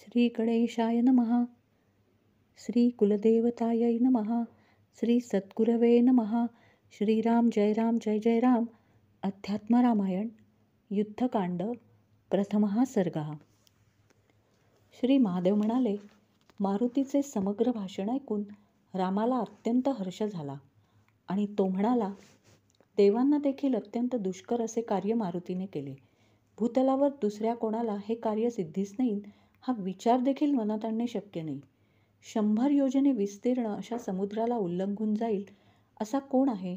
श्री गणेशाय नमः. श्री कुलदेवतायै नमः. श्री सद्गुरवे नमः. श्रीराम जय राम जय जय राम. अध्यात्म रामायण युद्धकांड प्रथमः सर्गः. श्री महादेव म्हणाले, मारुतीचे समग्र भाषण ऐकून रामाला अत्यंत हर्ष झाला आणि तो म्हणाला, देवांना देखील अत्यंत दुष्कर असे कार्य मारुतीने केले. भूतलावर दुसऱ्या कोणाला हे कार्य सिद्धीस नाही हा विचार देखील मनात आणणे शक्य नाही. 100 योजने विस्तीर्ण अशा समुद्राला उल्लंघून जाईल असा कोण आहे?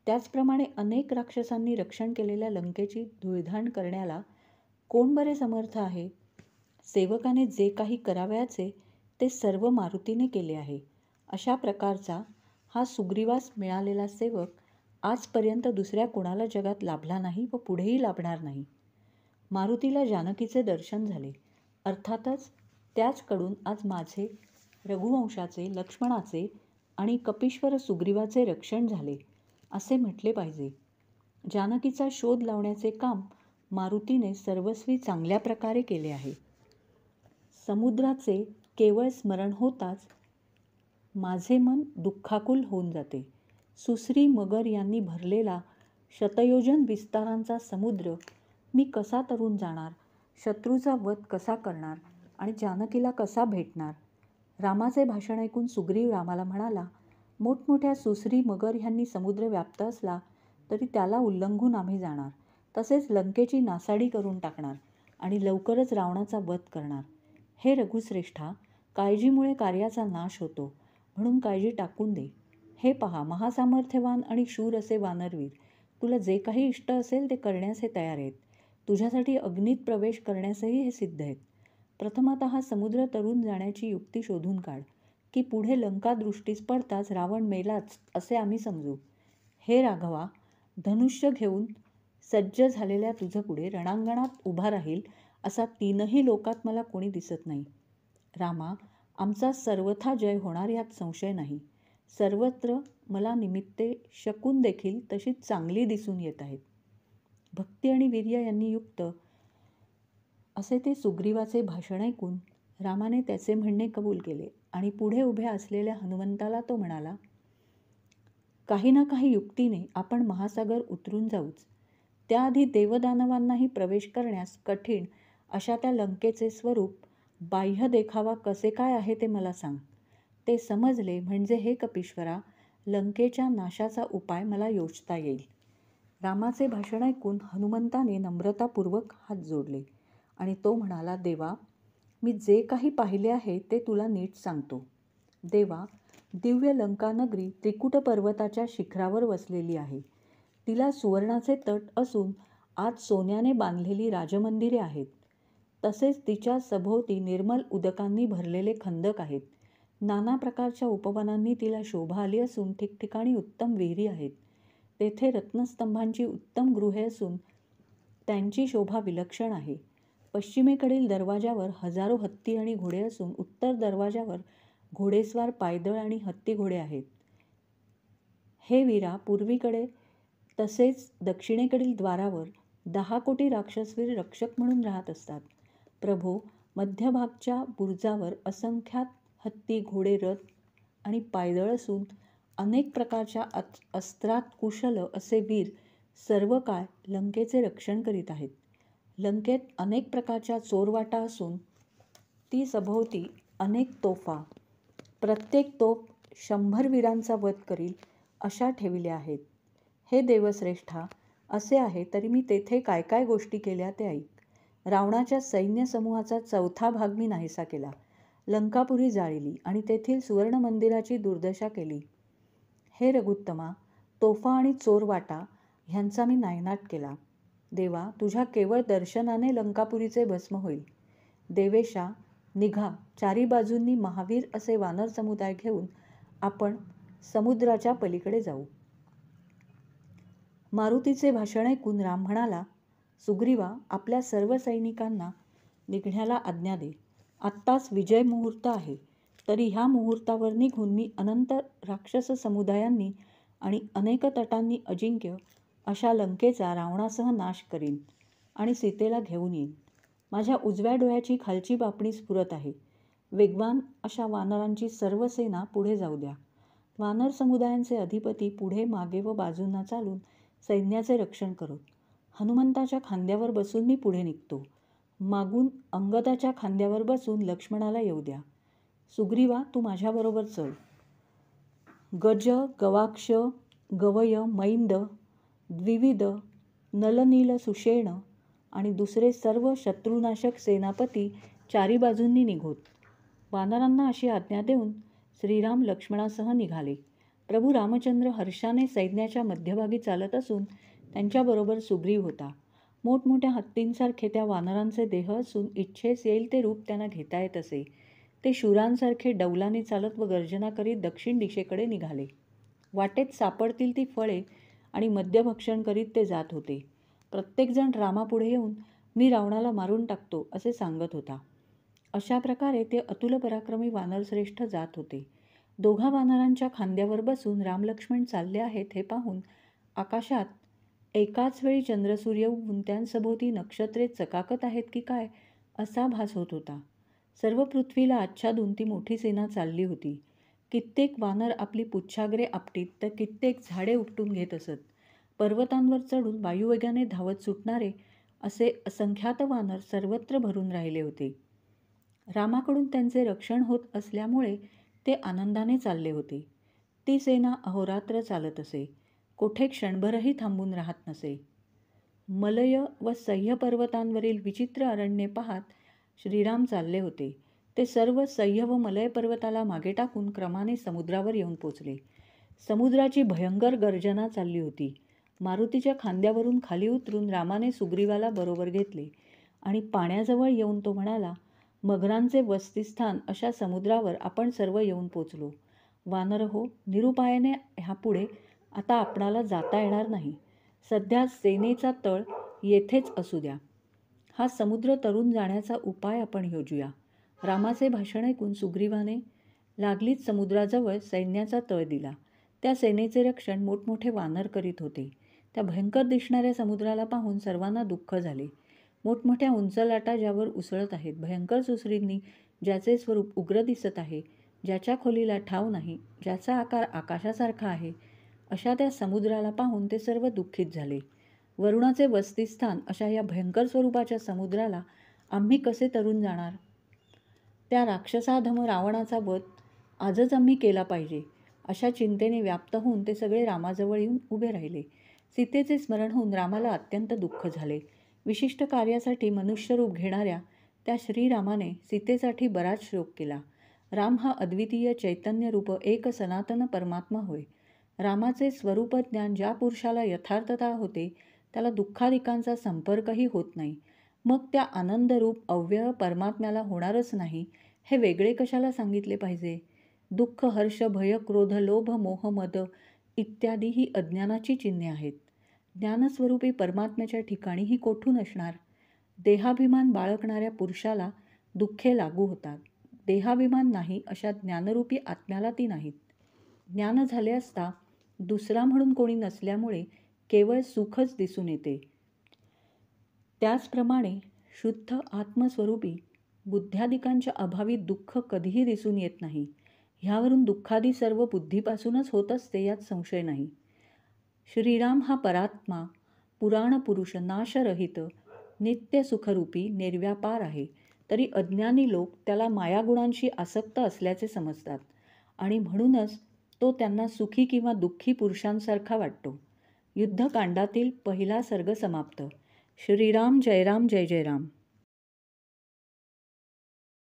त्याचप्रमाणे अनेक राक्षसांनी रक्षण केलेल्या लंकेची धूळधाण करण्याला कोण बरे समर्थ आहे? सेवकाने जे काही करावयाचे ते सर्व मारुतीने केले आहे. अशा प्रकारचा हा सुग्रीवास मिळालेला सेवक आजपर्यंत दुसऱ्या कोणाला जगात लाभला नाही व पुढेही लाभणार नाही. मारुतीला जानकीचे दर्शन झाले. अर्थातच त्याचकडून आज माझे, रघुवंशाचे, लक्ष्मणाचे आणि कपीश्वर सुग्रीवाचे रक्षण झाले असे म्हटले पाहिजे. जानकीचा शोध लावण्याचे काम मारुतीने सर्वस्वी चांगल्या प्रकारे केले आहे. समुद्राचे केवळ स्मरण होताच माझे मन दुःखाकुल होऊन जाते. सुश्री मगर यांनी भरलेला शतयोजन विस्तारांचा समुद्र मी कसा तरून जाणार? शत्रूचा वध कसा करणार आणि जानकीला कसा भेटणार? रामाचे भाषण ऐकून सुग्रीव रामाला म्हणाला, मोठमोठ्या सुश्री मगर ह्यांनी समुद्र व्याप्त असला तरी त्याला उल्लंघून आम्ही जाणार. तसेच लंकेची नासाडी करून टाकणार आणि लवकरच रावणाचा वध करणार. हे रघुश्रेष्ठा, काळजीमुळे कार्याचा नाश होतो, म्हणून काळजी टाकून दे. हे पहा, महासामर्थ्यवान आणि शूर असे वानरवीर तुला जे काही इष्ट असेल ते करण्यास हे तयार आहेत. तुझ्यासाठी अग्नीत प्रवेश करण्यासही हे सिद्ध आहेत. प्रथमतः समुद्र तरून जाण्याची युक्ती शोधून काढ, की पुढे लंका दृष्टीस पडताच रावण मेलाच असे आम्ही समजू. हे राघवा, धनुष्य घेऊन सज्ज झालेल्या तुझपुढे रणांगणात उभा राहील असा 3ही लोकात मला कोणी दिसत नाही. रामा, आमचा सर्वथा जय होणार यात संशय नाही. सर्वत्र मला निमित्ते शकून देखील तशी चांगली दिसून येत आहेत. भक्ती आणि वीर्य यांनी युक्त असे ते सुग्रीवाचे भाषण ऐकून रामाने त्याचे म्हणणे कबूल केले आणि पुढे उभ्या असलेल्या हनुमंताला तो म्हणाला, काही ना काही युक्तीने आपण महासागर उतरून जाऊच. त्याआधी देवदानवांनाही प्रवेश करण्यास कठीण अशा त्या लंकेचे स्वरूप, बाह्य देखावा कसे काय आहे ते मला सांग. ते समजले म्हणजे हे कपीश्वरा, लंकेच्या नाशाचा उपाय मला योजता येईल. रामाचे भाषण ऐकून हनुमंताने नम्रतापूर्वक हात जोडले आणि तो म्हणाला, देवा, मी जे काही पाहिले आहे ते तुला नीट सांगतो. देवा, दिव्य लंका नगरी त्रिकुट पर्वताच्या शिखरावर वसलेली आहे. तिला सुवर्णाचे तट असून आत सोन्याने बांधलेली राजमंदिरे आहेत. तसेच तिच्या सभोवती निर्मल उदकांनी भरलेले खंदक आहेत. नाना प्रकारच्या उपवनांनी तिला शोभा आली असून ठिकठिकाणी उत्तम विहिरी आहेत. तेथे रत्नस्तंभांची उत्तम गृहे असून त्यांची शोभा विलक्षण आहे. पश्चिमेकडील दरवाजावर हजारो हत्ती आणि घोडे असून उत्तर दरवाजावर घोडेस्वार, पायदळ आणि हत्ती घोडे आहेत. हे वीरा, पूर्वीकडे तसेच दक्षिणेकडील द्वारावर 10 कोटी राक्षसवीर रक्षक म्हणून राहत असतात. प्रभो, मध्यभागच्या बुरुजावर असंख्यात हत्ती, घोडे, रथ आणि पायदळ असून अनेक प्रकारच्या अस्त्रात कुशल असे वीर सर्व काळ लंकेचे रक्षण करीत आहेत. लंकेत अनेक प्रकारच्या चोरवाटा असून ती सभोवती अनेक तोफा, प्रत्येक तोफ 100 वीरांचा वध करील अशा ठेविल्या आहेत. हे देवश्रेष्ठा, असे आहे तरी मी तेथे काय काय गोष्टी केल्या ते ऐक. रावणाच्या सैन्य समूहाचा 4था भाग मी नाहीसा केला. लंकापुरी जाळली आणि तेथील सुवर्ण मंदिराची दुर्दशा केली. हे रघुत्तमा, तोफा आणि चोरवाटा ह्यांचा मी नायनाट केला. देवा, तुझ्या केवळ दर्शनाने लंकापुरीचे भस्म होईल. देवेशा, निघा, चारी बाजूंनी महावीर असे वानर समुदाय घेऊन आपण समुद्राच्या पलीकडे जाऊ. मारुतीचे भाषण ऐकून राम म्हणाला, सुग्रीवा, आपल्या सर्व सैनिकांना निघण्याला आज्ञा दे. आत्ताच विजय मुहूर्त आहे. तरी ह्या मुहूर्तावर निघून मी अनंत राक्षस समुदायांनी आणि अनेक तटांनी अजिंक्य अशा लंकेचा रावणासह नाश करीन आणि सीतेला घेऊन येईन. माझ्या उजव्या डोळ्याची खालची पापणी स्फुरत आहे. वेगवान अशा वानरांची सर्व सेना पुढे जाऊ द्या. वानर समुदायांचे अधिपती पुढे मागे व बाजूंना चालून सैन्याचे रक्षण करोत. हनुमंताच्या खांद्यावर बसून मी पुढे निघतो. मागून अंगदाच्या खांद्यावर बसून लक्ष्मणाला येऊ द्या. सुग्रीवा, तू माझ्याबरोबर चल. गज, गवाक्ष, गवय, मैंद, द्विविद, नलनील, सुषेण आणि दुसरे सर्व शत्रुनाशक सेनापती चारी बाजूंनी निघोत. वानरांना अशी आज्ञा देऊन श्रीराम लक्ष्मणासह निघाले. प्रभू रामचंद्र हर्षाने सैन्याच्या मध्यभागी चालत असून त्यांच्याबरोबर सुग्रीव होता. मोठमोठ्या हत्तींसारखे त्या वानरांचे देह असून इच्छेस येईल ते रूप त्यांना घेता येत असे. ते शूरांसारखे डौलाने चालत व गर्जना करीत दक्षिण दिशेकडे निघाले. वाटेत सापडतील ती फळे आणि मद्यभक्षण करीत ते जात होते. प्रत्येकजण रामापुढे येऊन मी रावणाला मारून टाकतो असे सांगत होता. अशा प्रकारे ते अतुल पराक्रमी वानरश्रेष्ठ जात होते. दोघा वानरांच्या खांद्यावर बसून रामलक्ष्मण चालले आहेत हे पाहून आकाशात एकाच वेळी चंद्रसूर्य उगवून त्यांसभोवती नक्षत्रे चकाकत आहेत की काय असा भास होत होता. सर्व पृथ्वीला आच्छादून ती मोठी सेना चालली होती. कित्येक वानर आपली पुच्छाग्रे आपटीत तर कित्येक झाडे उपटून घेत असत. पर्वतांवर चढून वायुवेगाने धावत सुटणारे असे असंख्यात वानर सर्वत्र भरून राहिले होते. रामाकडून त्यांचे रक्षण होत असल्यामुळे ते आनंदाने चालले होते. ती सेना अहोरात्र चालत असे. कोठे क्षणभरही थांबून राहत नसे. मलय व सह्य पर्वतांवरील विचित्र अरण्ये पाहत श्रीराम चालले होते. ते सर्व सह्य व मलय पर्वताला मागे टाकून क्रमाने समुद्रावर येऊन पोचले. समुद्राची भयंकर गर्जना चालली होती. मारुतीच्या खांद्यावरून खाली उतरून रामाने सुग्रीवाला बरोबर घेतले आणि पाण्याजवळ येऊन तो म्हणाला, मगरांचे वसतिस्थान अशा समुद्रावर आपण सर्व येऊन पोचलो. वानर हो, निरुपायाने ह्यापुढे आता आपणाला जाता येणार नाही. सध्या सेनेचा तळ येथेच असू द्या. हा समुद्र तरून जाण्याचा उपाय आपण योजूया. रामाचे भाषण ऐकून सुग्रीवाने लागलीच समुद्राजवळ सैन्याचा तळ दिला. त्या सेनेचे रक्षण मोठमोठे वानर करीत होते. त्या भयंकर दिसणाऱ्या समुद्राला पाहून सर्वांना दुःख झाले. मोठमोठ्या उंच लाटा ज्यावर उसळत आहेत, भयंकर सुसरींनी ज्याचे स्वरूप उग्र दिसत आहे, ज्याच्या खोलीला ठाव नाही, ज्याचा आकार आकाशासारखा आहे, अशा त्या समुद्राला पाहून ते सर्व दुःखित झाले. वरुणाचे वसतिस्थान अशा या भयंकर स्वरूपाच्या समुद्राला आम्ही कसे तरून जाणार? त्या राक्षसाधम रावणाचा वध आजच आम्ही केला पाहिजे अशा चिंतेने व्याप्त होऊन ते सगळे रामाजवळ येऊन उभे राहिले. सीतेचे स्मरण होऊन रामाला अत्यंत दुःख झाले. विशिष्ट कार्यासाठी मनुष्यरूप घेणाऱ्या त्या श्रीरामाने सीतेसाठी बराच शोक केला. राम हा अद्वितीय चैतन्य रूप एक सनातन परमात्मा होय. रामाचे स्वरूप ज्ञान ज्या पुरुषाला यथार्थता होते त्याला दुःखादिकांचा संपर्कही होत नाही. मग त्या आनंदरूप अव्यय परमात्म्याला होणारच नाही हे वेगळे कशाला सांगितले पाहिजे? दुःख, हर्ष, भय, क्रोध, लोभ, मोह, मद इत्यादी ही अज्ञानाची चिन्हे आहेत. ज्ञानस्वरूपी परमात्म्याच्या ठिकाणी ही कोठून असणार? देहाभिमान बाळगणाऱ्या पुरुषाला दुःखे लागू होतात. देहाभिमान नाही अशा ज्ञानरूपी आत्म्याला ती नाहीत. ज्ञान झाले असता दुसरा म्हणून कोणी नसल्यामुळे केवळ सुखच दिसून येते. त्याचप्रमाणे शुद्ध आत्मस्वरूपी बुद्ध्यादिकांच्या अभावी दुःख कधीही दिसून येत नाही. ह्यावरून दुःखादी सर्व बुद्धीपासूनच होत असते यात संशय नाही. श्रीराम हा परात्मा, पुराण पुरुष, नाशरहित, नित्य सुखरूपी, निर्व्यापार आहे. तरी अज्ञानी लोक त्याला मायागुणांशी आसक्त असल्याचे समजतात आणि म्हणूनच तो त्यांना सुखी किंवा दुःखी पुरुषांसारखा वाटतो. युद्धकांडातील पहिला सर्ग समाप्त. श्रीराम जय राम जय जय राम.